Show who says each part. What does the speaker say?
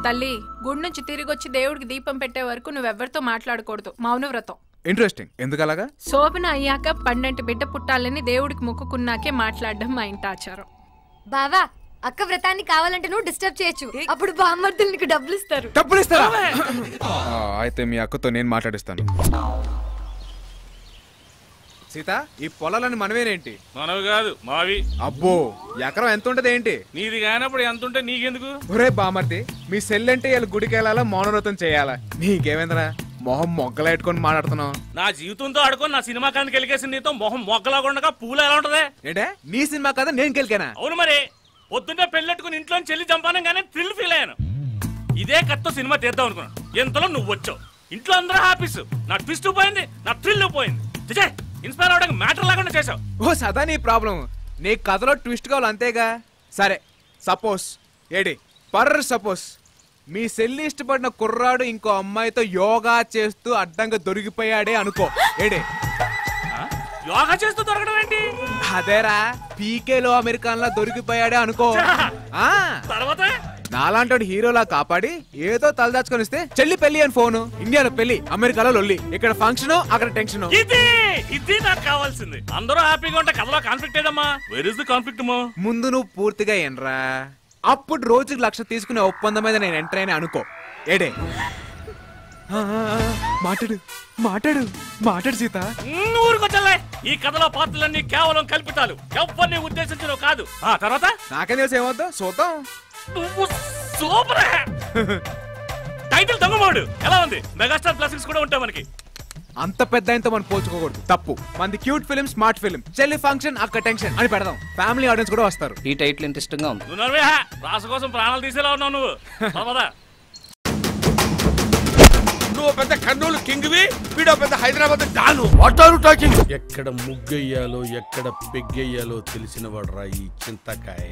Speaker 1: తల్లి గుడి నుంచి తిరిగి వచ్చి దేవుడికి దీపం పెట్టే వరకు నువ్వెవరితో మాట్లాడకూడదు. మౌనవ్రతం.
Speaker 2: ఇంట్రెస్టింగ్. ఎందుకలాగా?
Speaker 1: శోభన అయ్యాక 12 బిడ్డ పుట్టాలని దేవుడికి మొక్కుకున్నాకే మాట్లాడడం మా ఇంటి ఆచారం.
Speaker 3: బావా అక్క వ్రతాన్ని కావాలంటే నువ్వు డిస్టర్బ్ చేయొచ్చు. అప్పుడు బామ్మర్దులు నీకు డబ్బులు ఇస్తారు.
Speaker 2: డబ్బులు ఇస్తారా? అయితే మీ అక్కతో నేను మాట్లాడిస్తాను. సీత, ఈ పొలాలని మనవేనేంటి?
Speaker 4: మనవి కాదు, మావి.
Speaker 2: అబ్బో, ఎకరం ఎంత ఉంటది ఏంటి?
Speaker 4: నీది కానప్పుడు ఎంత ఉంటే నీకెందుకు?
Speaker 2: ఒరే బామర్ది, మీ సెల్లంటే వీళ్ళు గుడికి వెళ్ళాలా, మౌనవ్రతం చేయాలా? నీకేమైందిరా మొహం మొగ్గలేట్టుకొని మాట్లాడుతున్నావు?
Speaker 4: నా జీవితంతో ఆడుకొని నా సినిమా కానికి వెళ్ళకేసి నీతో మొహం మొగ్గలాగా పూలు ఎలా ఉంటది?
Speaker 2: ఏంటే నీ సినిమా కదా నేను కెలికానా?
Speaker 4: అవును మరి, పొద్దున్నే పెళ్ళెట్టుకుని ఇంట్లో చెల్లి చంపాను కానీ థ్రిల్ ఫీల్ అయ్యాను. ఇదే కత్తో సినిమా తీద్దాం అనుకున్నాను. ఎంతలో నువ్వు వచ్చావు. ఇంట్లో అందరూ హ్యాపీస్. నా ట్విస్ట్ పోయింది, నా థ్రిల్ పోయింది. ఇన్స్పైర్ అవడానికి మ్యాటర్ లాగా చేసావు.
Speaker 2: ఓ సదా నీ ప్రాబ్లం. నీ కథలో ట్విస్ట్ కావాలి అంతేగా. సరే సపోజ్ సపోజ్ మీ సెల్లి ఇష్టపడిన కుర్రాడు ఇంకో అమ్మాయితో యోగా చేస్తూ అడ్డంగా దొరికిపోయాడే అనుకో.
Speaker 4: యోగా చేస్తూ దొరకడం ఏంటి?
Speaker 2: అదేరా పీకేలో అమెరికన్ లా దొరికిపోయాడే అనుకో.
Speaker 4: తర్వాత
Speaker 2: నాలాంటి హీరోలా కాపాడి ఏదో తలదాచుకొని ఇస్తే చెల్లి పెళ్లి అని ఫోను. ఇండియాలో పెళ్లి, అమెరికాలో లొల్లి. ఇక్కడ ఫంక్షన్, అక్కడ టెన్షన్.
Speaker 4: ఇది నాకు కావాల్సింది. అందరూ హ్యాపీగా ఉంటే కథలో కాన్ఫ్లిక్ట్ ఏదమ్మా? Where is the conflict?
Speaker 2: ముందు నువ్వు పూర్తిగా ఎనరా, అప్పుడు రోజుకి 1,00,000 తీసుకునే ఒప్పందం మీద నేను ఎంటర్ అయినా అనుకో. ఏడే మాట్లాడు మాట్లాడు మాట్లాడు సీత.
Speaker 4: ఊరుకొచ్చలే. ఈ కథలో పాత్రలన్నీ కేవలం కల్పితాలు, ఎవరిని ఉద్దేశించడం కాదు. ఆ తర్వాత
Speaker 2: నాకేం తెలుసు, ఏమవుతా చూద్దాం.
Speaker 4: నువ్వు సూపర్. టైటిల్ దొంగమోడు ఎలా ఉంది? మెగాస్టార్ క్లాసిక్స్ కూడా ఉంటాయి మనకి.
Speaker 2: అంత పెద్ద ఆయనతో మనం పోల్చుకోకూడదు, తప్పు. మనది క్యూట్ ఫిలిం, స్మార్ట్ ఫిలిం. చెల్లి ఫంక్షన్, అక్క టెన్షన్ అని పెడదాం. ఫ్యామిలీ ఆడియన్స్ కూడా వస్తారు.
Speaker 5: ఈ టైటిల్ ఇంట్రెస్టింగ్ గా ఉంది.
Speaker 4: నువ్వు రాసు కోసం ప్రాణాలు తీసేలా ఉన్నావు నువ్వు.
Speaker 6: నువ్వు పెద్ద కర్నూలు కింగ్వి, వీడో పెద్ద Hyderabad don. What are you talking? ఎక్కడ ముగ్గెయ్యాలో ఎక్కడ పెగ్గెయ్యాలో తెలిసిన వాడు రా ఈ చింతకాయ.